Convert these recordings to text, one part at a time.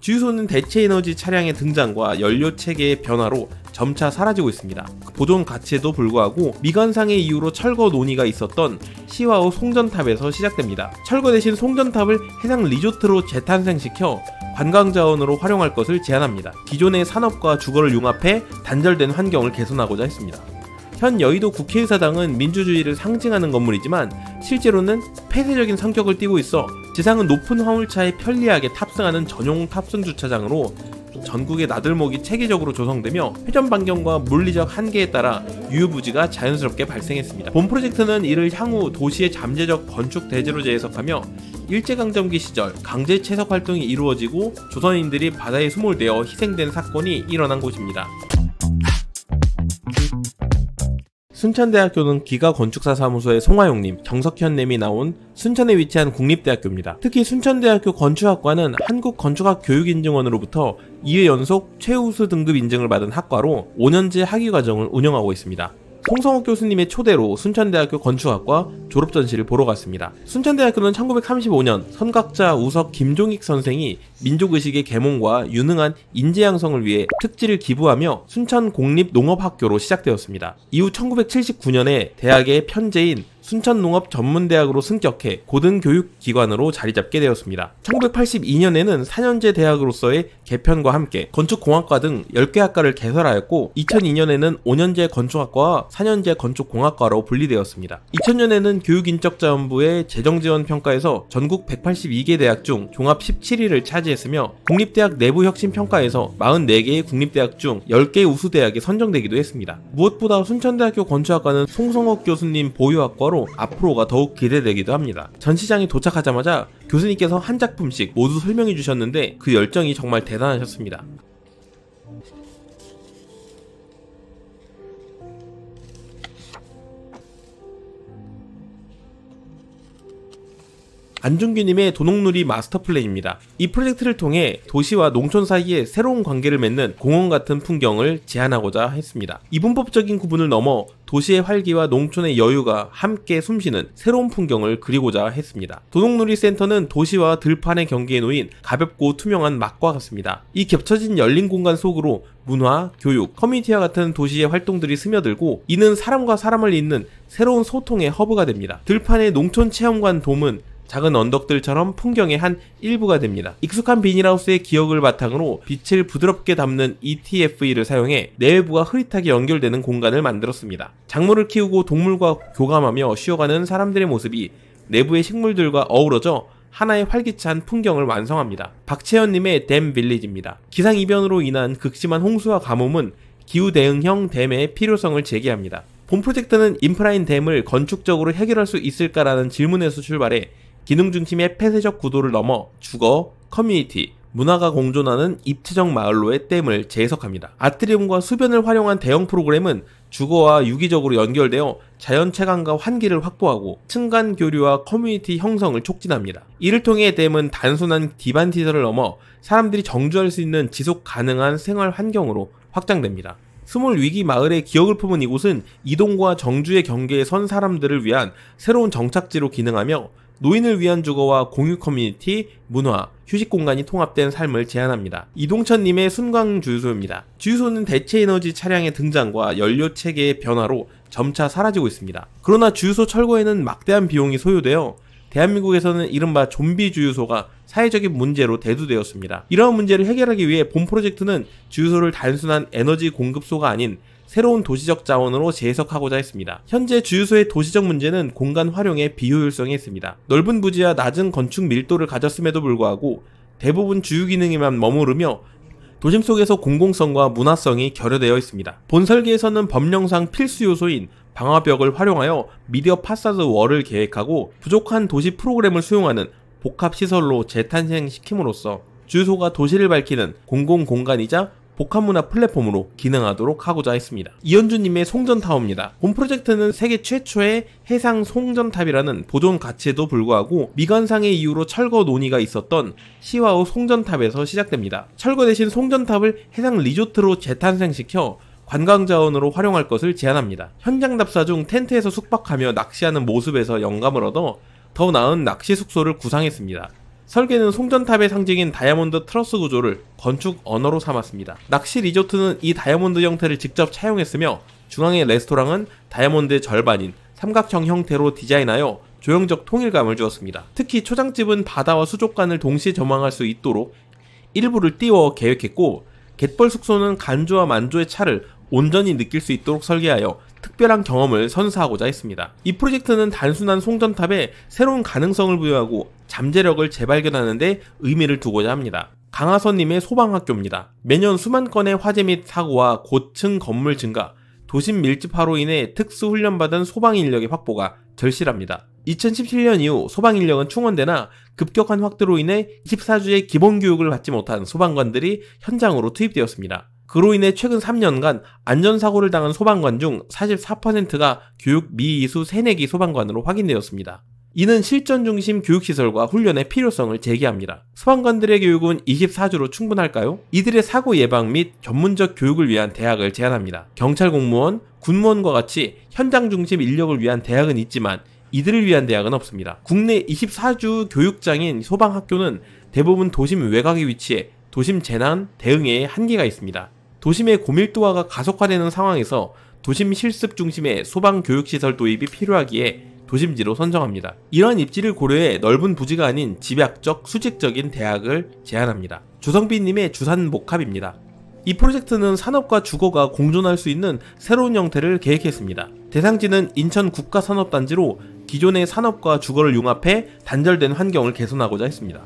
주유소는 대체에너지 차량의 등장과 연료 체계의 변화로 점차 사라지고 있습니다. 보존 가치에도 불구하고 미관상의 이유로 철거 논의가 있었던 시와우 송전탑에서 시작됩니다. 철거 대신 송전탑을 해상 리조트로 재탄생시켜 관광자원으로 활용할 것을 제안합니다. 기존의 산업과 주거를 융합해 단절된 환경을 개선하고자 했습니다. 현 여의도 국회의사당은 민주주의를 상징하는 건물이지만 실제로는 폐쇄적인 성격을 띠고 있어 지상은 높은 화물차에 편리하게 탑승하는 전용 탑승 주차장으로 전국의 나들목이 체계적으로 조성되며 회전 반경과 물리적 한계에 따라 유유부지가 자연스럽게 발생했습니다. 본 프로젝트는 이를 향후 도시의 잠재적 건축 대지로 재해석하며 일제강점기 시절 강제 채석 활동이 이루어지고 조선인들이 바다에 수몰되어 희생된 사건이 일어난 곳입니다. 순천대학교는 기가건축사사무소의 송하용님, 정석현님이 나온 순천에 위치한 국립대학교입니다. 특히 순천대학교 건축학과는 한국건축학교육인증원으로부터 2회 연속 최우수 등급 인증을 받은 학과로 5년제 학위과정을 운영하고 있습니다. 송성옥 교수님의 초대로 순천대학교 건축학과 졸업전시를 보러 갔습니다. 순천대학교는 1935년 선각자 우석 김종익 선생이 민족의식의 계몽과 유능한 인재 양성을 위해 특지를 기부하며 순천공립농업학교로 시작되었습니다. 이후 1979년에 대학의 편제인 순천농업전문대학으로 승격해 고등교육기관으로 자리잡게 되었습니다. 1982년에는 4년제 대학으로서의 개편과 함께 건축공학과 등 10개 학과를 개설하였고 2002년에는 5년제 건축학과와 4년제 건축공학과로 분리되었습니다. 2000년에는 교육인적자원부의 재정지원평가에서 전국 182개 대학 중 종합 17위를 차지했으며 국립대학 내부혁신평가에서 44개의 국립대학 중 10개 우수대학에 선정되기도 했습니다. 무엇보다 순천대학교 건축학과는 송성옥 교수님 보유학과로 앞으로가 더욱 기대되기도 합니다. 전시장에 도착하자마자 교수님께서 한 작품씩 모두 설명해 주셨는데 그 열정이 정말 대단하셨습니다. 안준규님의 도농누리 마스터플랜입니다. 이 프로젝트를 통해 도시와 농촌 사이에 새로운 관계를 맺는 공원 같은 풍경을 제안하고자 했습니다. 이분법적인 구분을 넘어 도시의 활기와 농촌의 여유가 함께 숨쉬는 새로운 풍경을 그리고자 했습니다. 도농누리 센터는 도시와 들판의 경계에 놓인 가볍고 투명한 막과 같습니다. 이 겹쳐진 열린 공간 속으로 문화, 교육, 커뮤니티와 같은 도시의 활동들이 스며들고 이는 사람과 사람을 잇는 새로운 소통의 허브가 됩니다. 들판의 농촌 체험관 돔은 작은 언덕들처럼 풍경의 한 일부가 됩니다. 익숙한 비닐하우스의 기억을 바탕으로 빛을 부드럽게 담는 ETFE를 사용해 내외부가 흐릿하게 연결되는 공간을 만들었습니다. 작물을 키우고 동물과 교감하며 쉬어가는 사람들의 모습이 내부의 식물들과 어우러져 하나의 활기찬 풍경을 완성합니다. 박채연님의 댐 빌리지입니다. 기상이변으로 인한 극심한 홍수와 가뭄은 기후 대응형 댐의 필요성을 제기합니다. 본 프로젝트는 인프라인 댐을 건축적으로 해결할 수 있을까라는 질문에서 출발해 기능 중심의 폐쇄적 구도를 넘어 주거, 커뮤니티, 문화가 공존하는 입체적 마을로의 댐을 재해석합니다. 아트리움과 수변을 활용한 대형 프로그램은 주거와 유기적으로 연결되어 자연 채광과 환기를 확보하고 층간 교류와 커뮤니티 형성을 촉진합니다. 이를 통해 댐은 단순한 기반 시설을 넘어 사람들이 정주할 수 있는 지속 가능한 생활 환경으로 확장됩니다. 스몰 위기 마을의 기억을 품은 이곳은 이동과 정주의 경계에 선 사람들을 위한 새로운 정착지로 기능하며 노인을 위한 주거와 공유 커뮤니티, 문화, 휴식 공간이 통합된 삶을 제안합니다. 이동천님의 순광주유소입니다. 주유소는 대체에너지 차량의 등장과 연료 체계의 변화로 점차 사라지고 있습니다. 그러나 주유소 철거에는 막대한 비용이 소요되어 대한민국에서는 이른바 좀비 주유소가 사회적인 문제로 대두되었습니다. 이러한 문제를 해결하기 위해 본 프로젝트는 주유소를 단순한 에너지 공급소가 아닌 새로운 도시적 자원으로 재해석하고자 했습니다. 현재 주유소의 도시적 문제는 공간 활용의 비효율성에 있습니다. 넓은 부지와 낮은 건축 밀도를 가졌음에도 불구하고 대부분 주유 기능에만 머무르며 도심 속에서 공공성과 문화성이 결여되어 있습니다. 본 설계에서는 법령상 필수 요소인 방화벽을 활용하여 미디어 파사드 월을 계획하고 부족한 도시 프로그램을 수용하는 복합시설로 재탄생시킴으로써 주유소가 도시를 밝히는 공공공간이자 복합문화 플랫폼으로 기능하도록 하고자 했습니다. 이현주님의 송전타워입니다. 본 프로젝트는 세계 최초의 해상 송전탑이라는 보존 가치에도 불구하고 미관상의 이유로 철거 논의가 있었던 시와우 송전탑에서 시작됩니다. 철거 대신 송전탑을 해상 리조트로 재탄생시켜 관광자원으로 활용할 것을 제안합니다. 현장 답사 중 텐트에서 숙박하며 낚시하는 모습에서 영감을 얻어 더 나은 낚시 숙소를 구상했습니다. 설계는 송전탑의 상징인 다이아몬드 트러스 구조를 건축 언어로 삼았습니다. 낚시 리조트는 이 다이아몬드 형태를 직접 차용했으며 중앙의 레스토랑은 다이아몬드의 절반인 삼각형 형태로 디자인하여 조형적 통일감을 주었습니다. 특히 초장집은 바다와 수족관을 동시에 전망할 수 있도록 일부를 띄워 계획했고, 갯벌 숙소는 간조와 만조의 차를 온전히 느낄 수 있도록 설계하여 특별한 경험을 선사하고자 했습니다. 이 프로젝트는 단순한 송전탑에 새로운 가능성을 부여하고 잠재력을 재발견하는 데 의미를 두고자 합니다. 강하선님의 소방학교입니다. 매년 수만 건의 화재 및 사고와 고층 건물 증가, 도심 밀집화로 인해 특수훈련받은 소방인력의 확보가 절실합니다. 2017년 이후 소방인력은 충원되나 급격한 확대로 인해 24주의 기본교육을 받지 못한 소방관들이 현장으로 투입되었습니다. 그로 인해 최근 3년간 안전사고를 당한 소방관 중 44%가 교육 미이수 새내기 소방관으로 확인되었습니다. 이는 실전 중심 교육시설과 훈련의 필요성을 제기합니다. 소방관들의 교육은 24주로 충분할까요? 이들의 사고 예방 및 전문적 교육을 위한 대학을 제안합니다. 경찰 공무원, 군무원과 같이 현장 중심 인력을 위한 대학은 있지만 이들을 위한 대학은 없습니다. 국내 24주 교육장인 소방학교는 대부분 도심 외곽에 위치해 도심 재난 대응에 한계가 있습니다. 도심의 고밀도화가 가속화되는 상황에서 도심 실습 중심의 소방 교육시설 도입이 필요하기에 도심지로 선정합니다. 이러한 입지를 고려해 넓은 부지가 아닌 집약적, 수직적인 대학을 제안합니다. 조성빈님의 주산 목합입니다. 이 프로젝트는 산업과 주거가 공존할 수 있는 새로운 형태를 계획했습니다. 대상지는 인천 국가산업단지로 기존의 산업과 주거를 융합해 단절된 환경을 개선하고자 했습니다.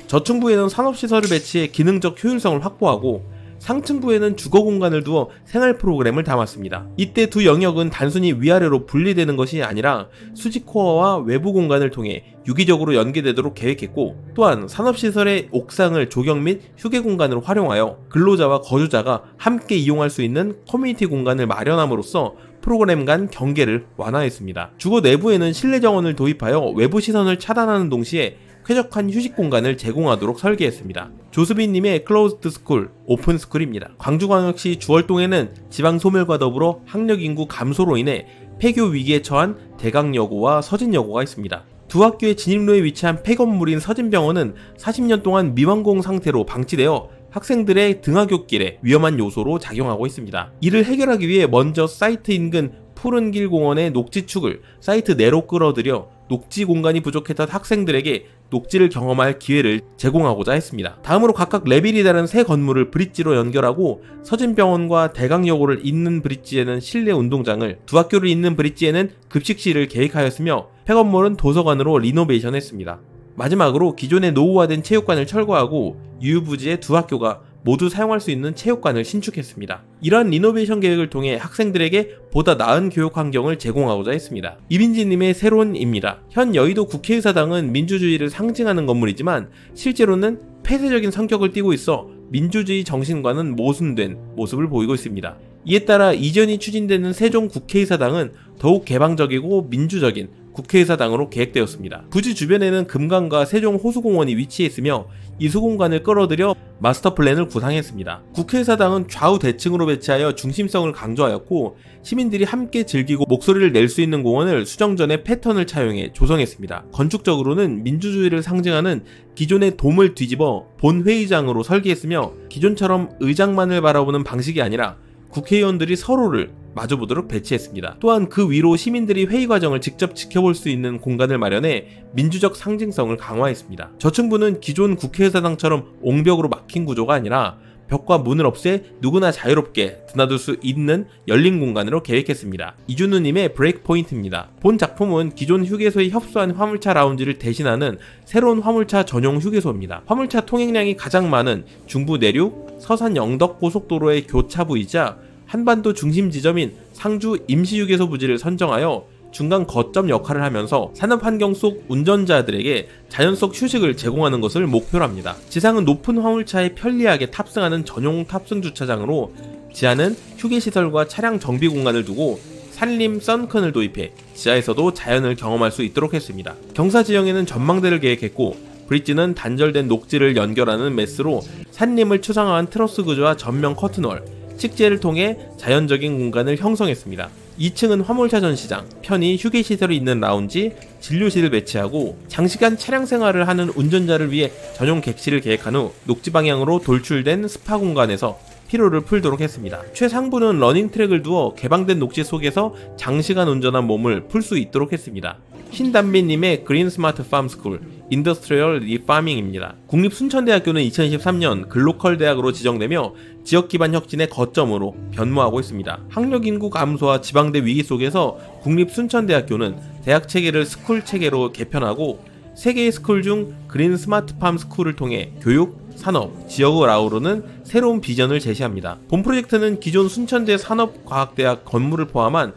저층부에는 산업시설을 배치해 기능적 효율성을 확보하고 상층부에는 주거 공간을 두어 생활 프로그램을 담았습니다. 이때 두 영역은 단순히 위아래로 분리되는 것이 아니라 수직코어와 외부 공간을 통해 유기적으로 연계되도록 계획했고, 또한 산업시설의 옥상을 조경 및 휴게 공간으로 활용하여 근로자와 거주자가 함께 이용할 수 있는 커뮤니티 공간을 마련함으로써 프로그램 간 경계를 완화했습니다. 주거 내부에는 실내 정원을 도입하여 외부 시선을 차단하는 동시에 쾌적한 휴식 공간을 제공하도록 설계했습니다. 조수빈님의 클로즈드 스쿨, 오픈 스쿨입니다. 광주광역시 주월동에는 지방소멸과 더불어 학력 인구 감소로 인해 폐교 위기에 처한 대강여고와 서진여고가 있습니다. 두 학교의 진입로에 위치한 폐건물인 서진병원은 40년 동안 미완공 상태로 방치되어 학생들의 등하굣길에 위험한 요소로 작용하고 있습니다. 이를 해결하기 위해 먼저 사이트 인근 푸른길 공원의 녹지축을 사이트 내로 끌어들여 녹지 공간이 부족했던 학생들에게 녹지를 경험할 기회를 제공하고자 했습니다. 다음으로 각각 레벨이 다른 세 건물을 브릿지로 연결하고 서진병원과 대강여고를 잇는 브릿지에는 실내 운동장을, 두 학교를 잇는 브릿지에는 급식실을 계획하였으며 폐건물은 도서관으로 리노베이션했습니다. 마지막으로 기존의 노후화된 체육관을 철거하고 유유부지의 두 학교가 모두 사용할 수 있는 체육관을 신축했습니다. 이러한 리노베이션 계획을 통해 학생들에게 보다 나은 교육 환경을 제공하고자 했습니다. 이빈지님의 새로운입니다. 현 여의도 국회의사당은 민주주의를 상징하는 건물이지만 실제로는 폐쇄적인 성격을 띠고 있어 민주주의 정신과는 모순된 모습을 보이고 있습니다. 이에 따라 이전이 추진되는 세종 국회의사당은 더욱 개방적이고 민주적인 국회의사당으로 계획되었습니다. 부지 주변에는 금강과 세종 호수공원이 위치해 있으며 이 수공간을 끌어들여 마스터 플랜을 구상했습니다. 국회의사당은 좌우 대칭으로 배치하여 중심성을 강조하였고, 시민들이 함께 즐기고 목소리를 낼 수 있는 공원을 수정전의 패턴을 차용해 조성했습니다. 건축적으로는 민주주의를 상징하는 기존의 돔을 뒤집어 본회의장으로 설계했으며, 기존처럼 의장만을 바라보는 방식이 아니라 국회의원들이 서로를 마주보도록 배치했습니다. 또한 그 위로 시민들이 회의 과정을 직접 지켜볼 수 있는 공간을 마련해 민주적 상징성을 강화했습니다. 저층부는 기존 국회의사당처럼 옹벽으로 막힌 구조가 아니라 벽과 문을 없애 누구나 자유롭게 드나들 수 있는 열린 공간으로 계획했습니다. 이준우님의 브레이크 포인트입니다. 본 작품은 기존 휴게소에 협소한 화물차 라운지를 대신하는 새로운 화물차 전용 휴게소입니다. 화물차 통행량이 가장 많은 중부 내륙 서산 영덕 고속도로의 교차부이자 한반도 중심 지점인 상주 임시휴게소 부지를 선정하여 중간 거점 역할을 하면서 산업환경 속 운전자들에게 자연 속 휴식을 제공하는 것을 목표로 합니다. 지상은 높은 화물차에 편리하게 탑승하는 전용 탑승 주차장으로, 지하는 휴게시설과 차량 정비 공간을 두고 산림 선큰을 도입해 지하에서도 자연을 경험할 수 있도록 했습니다. 경사 지형에는 전망대를 계획했고, 브릿지는 단절된 녹지를 연결하는 메스로 산림을 추상화한 트러스 구조와 전면 커튼월, 식재를 통해 자연적인 공간을 형성했습니다. 2층은 화물차 전시장, 편의 휴게시설이 있는 라운지, 진료실을 배치하고 장시간 차량 생활을 하는 운전자를 위해 전용 객실을 계획한 후 녹지 방향으로 돌출된 스파 공간에서 피로를 풀도록 했습니다. 최상부는 러닝트랙을 두어 개방된 녹지 속에서 장시간 운전한 몸을 풀 수 있도록 했습니다. 신담비님의 그린 스마트 팜 스쿨 인더스트리얼 리파밍입니다. 국립순천대학교는 2023년 글로컬 대학으로 지정되며 지역 기반 혁신의 거점으로 변모하고 있습니다. 학력 인구 감소와 지방대 위기 속에서 국립순천대학교는 대학 체계를 스쿨 체계로 개편하고 3개의 스쿨 중 그린 스마트 팜 스쿨을 통해 교육, 산업, 지역을 아우르는 새로운 비전을 제시합니다. 본 프로젝트는 기존 순천대 산업과학대학 건물을 포함한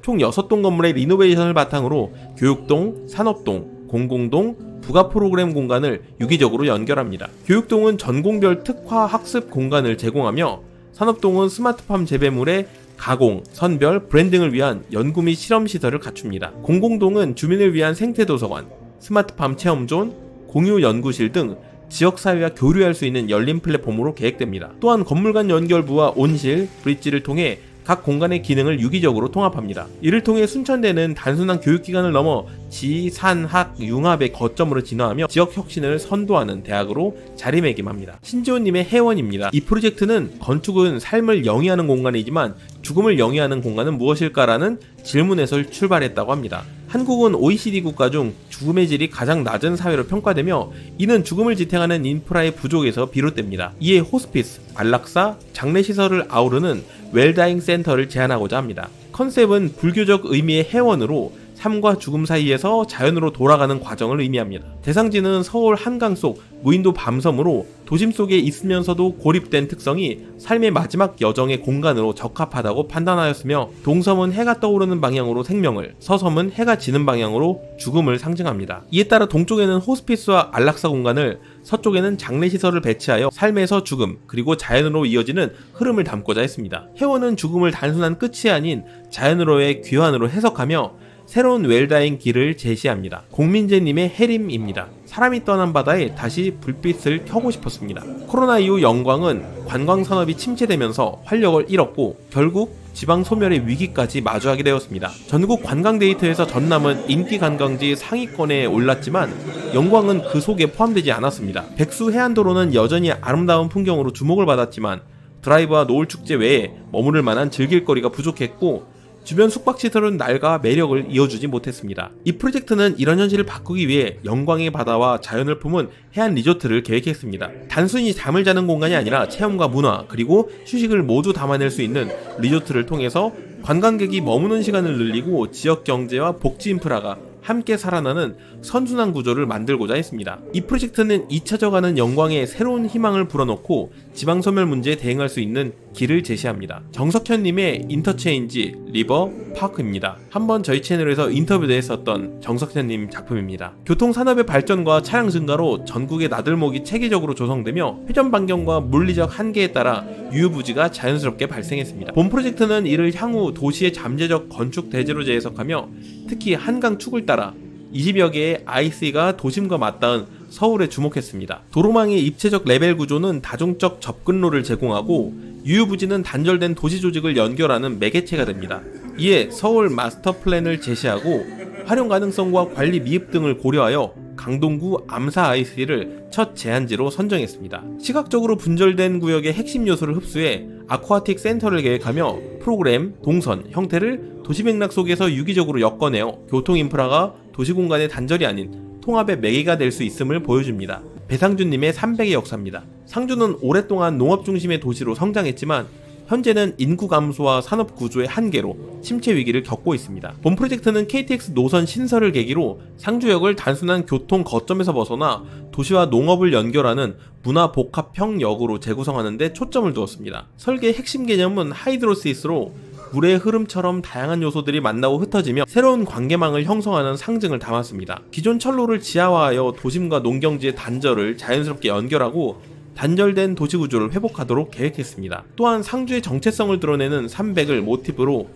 총 6동 건물의 리노베이션을 바탕으로 교육동, 산업동, 공공동, 부가 프로그램 공간을 유기적으로 연결합니다. 교육동은 전공별 특화 학습 공간을 제공하며 산업동은 스마트팜 재배물의 가공, 선별, 브랜딩을 위한 연구 및 실험시설을 갖춥니다. 공공동은 주민을 위한 생태도서관, 스마트팜 체험존, 공유 연구실 등 지역사회와 교류할 수 있는 열린 플랫폼으로 계획됩니다. 또한 건물 간 연결부와 온실, 브릿지를 통해 각 공간의 기능을 유기적으로 통합합니다. 이를 통해 순천대는 단순한 교육기관을 넘어 지, 산, 학, 융합의 거점으로 진화하며 지역 혁신을 선도하는 대학으로 자리매김합니다. 신지호님의 해원입니다. 이 프로젝트는 건축은 삶을 영위하는 공간이지만 죽음을 영위하는 공간은 무엇일까라는 질문에서 출발했다고 합니다. 한국은 OECD 국가 중 죽음의 질이 가장 낮은 사회로 평가되며 이는 죽음을 지탱하는 인프라의 부족에서 비롯됩니다. 이에 호스피스, 안락사, 장례시설을 아우르는 웰다잉 센터를 제안하고자 합니다. 컨셉은 불교적 의미의 해원으로 삶과 죽음 사이에서 자연으로 돌아가는 과정을 의미합니다. 대상지는 서울 한강 속 무인도 밤섬으로 도심 속에 있으면서도 고립된 특성이 삶의 마지막 여정의 공간으로 적합하다고 판단하였으며 동섬은 해가 떠오르는 방향으로 생명을, 서섬은 해가 지는 방향으로 죽음을 상징합니다. 이에 따라 동쪽에는 호스피스와 안락사 공간을, 서쪽에는 장례시설을 배치하여 삶에서 죽음, 그리고 자연으로 이어지는 흐름을 담고자 했습니다. 해원은 죽음을 단순한 끝이 아닌 자연으로의 귀환으로 해석하며 새로운 웰다잉 길을 제시합니다. 공민재님의 해림입니다. 사람이 떠난 바다에 다시 불빛을 켜고 싶었습니다. 코로나 이후 영광은 관광산업이 침체되면서 활력을 잃었고 결국 지방 소멸의 위기까지 마주하게 되었습니다. 전국 관광 데이터에서 전남은 인기 관광지 상위권에 올랐지만 영광은 그 속에 포함되지 않았습니다. 백수 해안도로는 여전히 아름다운 풍경으로 주목을 받았지만 드라이브와 노을축제 외에 머무를 만한 즐길거리가 부족했고 주변 숙박시설은 낡아 매력을 이어주지 못했습니다. 이 프로젝트는 이런 현실을 바꾸기 위해 영광의 바다와 자연을 품은 해안 리조트를 계획했습니다. 단순히 잠을 자는 공간이 아니라 체험과 문화 그리고 휴식을 모두 담아낼 수 있는 리조트를 통해서 관광객이 머무는 시간을 늘리고 지역 경제와 복지 인프라가 함께 살아나는 선순환 구조를 만들고자 했습니다. 이 프로젝트는 잊혀져가는 영광에 새로운 희망을 불어넣고 지방소멸 문제에 대응할 수 있는 길을 제시합니다. 정석현님의 인터체인지 리버 파크입니다. 한번 저희 채널에서 인터뷰도 했었던 정석현님 작품입니다. 교통산업의 발전과 차량 증가로 전국의 나들목이 체계적으로 조성되며 회전 반경과 물리적 한계에 따라 유유부지가 자연스럽게 발생했습니다. 본 프로젝트는 이를 향후 도시의 잠재적 건축 대지로 재해석하며 특히 한강 축을 따라 20여 개의 IC가 도심과 맞닿은 서울에 주목했습니다. 도로망의 입체적 레벨 구조는 다중적 접근로를 제공하고 유유부지는 단절된 도시 조직을 연결하는 매개체가 됩니다. 이에 서울 마스터 플랜을 제시하고 활용 가능성과 관리 미흡 등을 고려하여 강동구 암사 IC를 첫 제한지로 선정했습니다. 시각적으로 분절된 구역의 핵심 요소를 흡수해 아쿠아틱 센터를 계획하며 프로그램, 동선, 형태를 도시 맥락 속에서 유기적으로 엮어내어 교통 인프라가 도시 공간의 단절이 아닌 통합의 매개가 될 수 있음을 보여줍니다. 배상준님의 300의 역사입니다. 상주는 오랫동안 농업 중심의 도시로 성장했지만 현재는 인구 감소와 산업 구조의 한계로 침체 위기를 겪고 있습니다. 본 프로젝트는 KTX 노선 신설을 계기로 상주역을 단순한 교통 거점에서 벗어나 도시와 농업을 연결하는 문화 복합형 역으로 재구성하는 데 초점을 두었습니다. 설계의 핵심 개념은 하이드로시스로 물의 흐름처럼 다양한 요소들이 만나고 흩어지며 새로운 관계망을 형성하는 상징을 담았습니다. 기존 철로를 지하화하여 도심과 농경지의 단절을 자연스럽게 연결하고 단절된 도시구조를 회복하도록 계획했습니다. 또한 상주의 정체성을 드러내는 300을 모티브로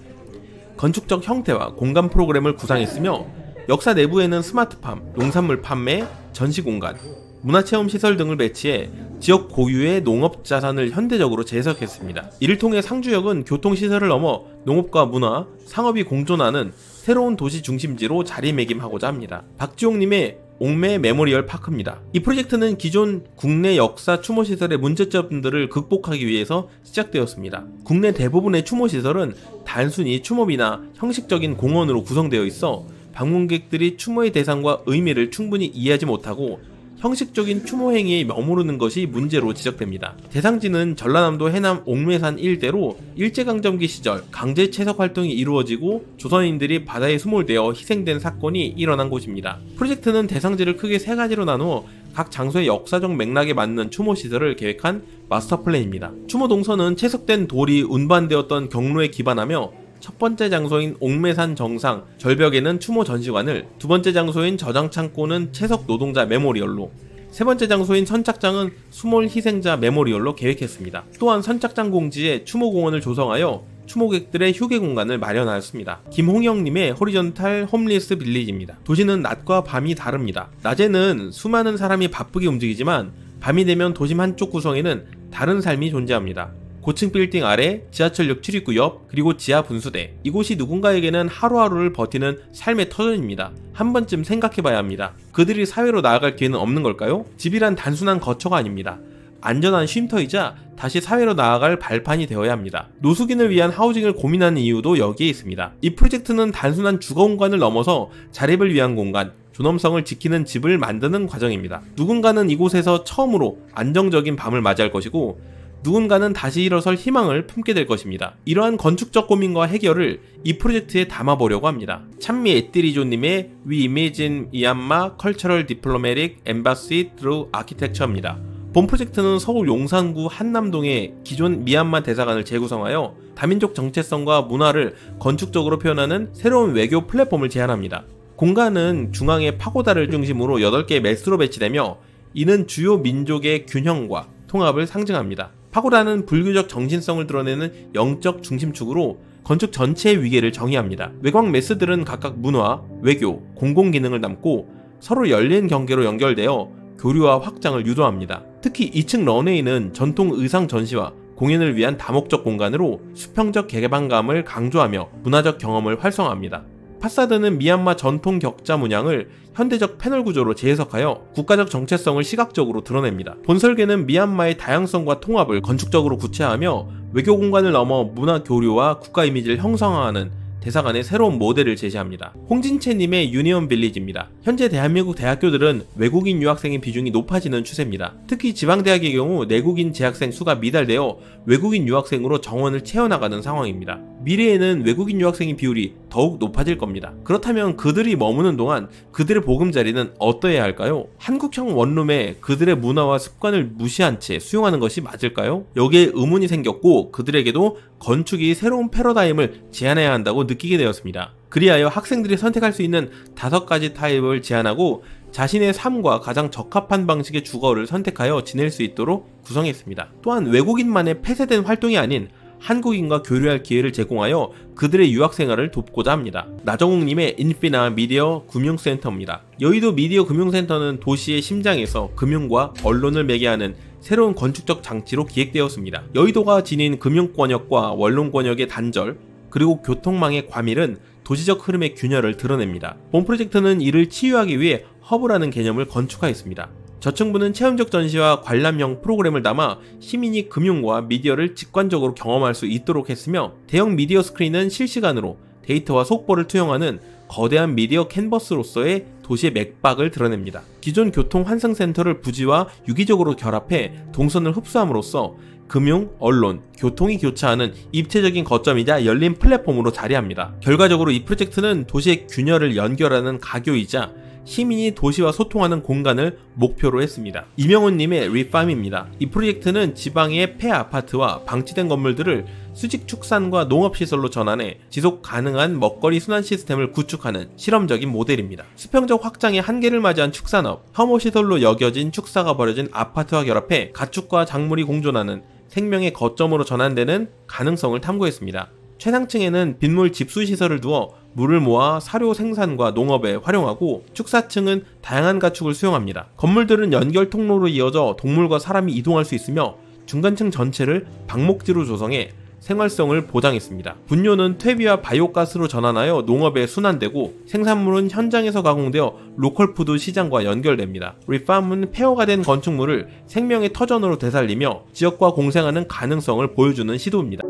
건축적 형태와 공간 프로그램을 구상했으며 역사 내부에는 스마트팜, 농산물 판매, 전시공간, 문화체험시설 등을 배치해 지역 고유의 농업 자산을 현대적으로 재해석했습니다. 이를 통해 상주역은 교통시설을 넘어 농업과 문화, 상업이 공존하는 새로운 도시 중심지로 자리매김하고자 합니다. 박지용님의 옥매 메모리얼 파크입니다. 이 프로젝트는 기존 국내 역사 추모시설의 문제점들을 극복하기 위해서 시작되었습니다. 국내 대부분의 추모시설은 단순히 추모비나 형식적인 공원으로 구성되어 있어 방문객들이 추모의 대상과 의미를 충분히 이해하지 못하고 형식적인 추모 행위에 머무르는 것이 문제로 지적됩니다. 대상지는 전라남도 해남 옥매산 일대로 일제강점기 시절 강제 채석 활동이 이루어지고 조선인들이 바다에 수몰되어 희생된 사건이 일어난 곳입니다. 프로젝트는 대상지를 크게 세 가지로 나누어 각 장소의 역사적 맥락에 맞는 추모 시설을 계획한 마스터 플랜입니다. 추모 동선은 채석된 돌이 운반되었던 경로에 기반하며 첫 번째 장소인 옥매산 정상 절벽에는 추모 전시관을, 두 번째 장소인 저장창고는 채석 노동자 메모리얼로, 세 번째 장소인 선착장은 수몰 희생자 메모리얼로 계획했습니다. 또한 선착장 공지에 추모공원을 조성하여 추모객들의 휴게 공간을 마련하였습니다. 김홍영님의 호리존탈 홈리스 빌리지입니다. 도시는 낮과 밤이 다릅니다. 낮에는 수많은 사람이 바쁘게 움직이지만 밤이 되면 도심 한쪽 구성에는 다른 삶이 존재합니다. 고층 빌딩 아래 지하철역 출입구 옆, 그리고 지하 분수대. 이곳이 누군가에게는 하루하루를 버티는 삶의 터전입니다. 한 번쯤 생각해봐야 합니다. 그들이 사회로 나아갈 기회는 없는 걸까요? 집이란 단순한 거처가 아닙니다. 안전한 쉼터이자 다시 사회로 나아갈 발판이 되어야 합니다. 노숙인을 위한 하우징을 고민하는 이유도 여기에 있습니다. 이 프로젝트는 단순한 주거 공간을 넘어서 자립을 위한 공간, 존엄성을 지키는 집을 만드는 과정입니다. 누군가는 이곳에서 처음으로 안정적인 밤을 맞이할 것이고 누군가는 다시 일어설 희망을 품게 될 것입니다. 이러한 건축적 고민과 해결을 이 프로젝트에 담아보려고 합니다. 찬미 에띠리조님의 We Imagine Myanmar Cultural Diplomatic Embassy Through Architecture입니다. 본 프로젝트는 서울 용산구 한남동의 기존 미얀마 대사관을 재구성하여 다민족 정체성과 문화를 건축적으로 표현하는 새로운 외교 플랫폼을 제안합니다. 공간은 중앙에 파고다를 중심으로 8개의 매스로 배치되며 이는 주요 민족의 균형과 통합을 상징합니다. 파고다는 불교적 정신성을 드러내는 영적 중심축으로 건축 전체의 위계를 정의합니다. 외곽 메스들은 각각 문화, 외교, 공공기능을 담고 서로 열린 경계로 연결되어 교류와 확장을 유도합니다. 특히 2층 런웨이는 전통 의상 전시와 공연을 위한 다목적 공간으로 수평적 개방감을 강조하며 문화적 경험을 활성화합니다. 파사드는 미얀마 전통 격자 문양을 현대적 패널 구조로 재해석하여 국가적 정체성을 시각적으로 드러냅니다. 본 설계는 미얀마의 다양성과 통합을 건축적으로 구체화하며 외교 공간을 넘어 문화 교류와 국가 이미지를 형성화하는 대사관의 새로운 모델을 제시합니다. 홍진채님의 유니온 빌리지입니다. 현재 대한민국 대학교들은 외국인 유학생의 비중이 높아지는 추세입니다. 특히 지방대학의 경우 내국인 재학생 수가 미달되어 외국인 유학생으로 정원을 채워나가는 상황입니다. 미래에는 외국인 유학생의 비율이 더욱 높아질 겁니다. 그렇다면 그들이 머무는 동안 그들의 보금자리는 어떠해야 할까요? 한국형 원룸에 그들의 문화와 습관을 무시한 채 수용하는 것이 맞을까요? 여기에 의문이 생겼고 그들에게도 건축이 새로운 패러다임을 제안해야 한다고 느끼게 되었습니다. 그리하여 학생들이 선택할 수 있는 5가지 타입을 제안하고 자신의 삶과 가장 적합한 방식의 주거를 선택하여 지낼 수 있도록 구성했습니다. 또한 외국인만의 폐쇄된 활동이 아닌 한국인과 교류할 기회를 제공하여 그들의 유학생활을 돕고자 합니다. 나정욱님의 인피나 미디어 금융센터입니다. 여의도 미디어 금융센터는 도시의 심장에서 금융과 언론을 매개하는 새로운 건축적 장치로 기획되었습니다. 여의도가 지닌 금융권역과 원룸권역의 단절, 그리고 교통망의 과밀은 도시적 흐름의 균열을 드러냅니다. 본 프로젝트는 이를 치유하기 위해 허브라는 개념을 건축하였습니다. 저층부는 체험적 전시와 관람형 프로그램을 담아 시민이 금융과 미디어를 직관적으로 경험할 수 있도록 했으며 대형 미디어 스크린은 실시간으로 데이터와 속보를 투영하는 거대한 미디어 캔버스로서의 도시의 맥박을 드러냅니다. 기존 교통 환승센터를 부지와 유기적으로 결합해 동선을 흡수함으로써 금융, 언론, 교통이 교차하는 입체적인 거점이자 열린 플랫폼으로 자리합니다. 결과적으로 이 프로젝트는 도시의 균열을 연결하는 가교이자 시민이 도시와 소통하는 공간을 목표로 했습니다. 이명훈님의 리팜입니다. 이 프로젝트는 지방의 폐아파트와 방치된 건물들을 수직 축산과 농업시설로 전환해 지속 가능한 먹거리 순환 시스템을 구축하는 실험적인 모델입니다. 수평적 확장의 한계를 맞이한 축산업, 혐오시설로 여겨진 축사가 버려진 아파트와 결합해 가축과 작물이 공존하는 생명의 거점으로 전환되는 가능성을 탐구했습니다. 최상층에는 빗물 집수시설을 두어 물을 모아 사료 생산과 농업에 활용하고 축사층은 다양한 가축을 수용합니다. 건물들은 연결 통로로 이어져 동물과 사람이 이동할 수 있으며 중간층 전체를 방목지로 조성해 생활성을 보장했습니다. 분뇨는 퇴비와 바이오가스로 전환하여 농업에 순환되고 생산물은 현장에서 가공되어 로컬푸드 시장과 연결됩니다. 리팜은 폐허가 된 건축물을 생명의 터전으로 되살리며 지역과 공생하는 가능성을 보여주는 시도입니다.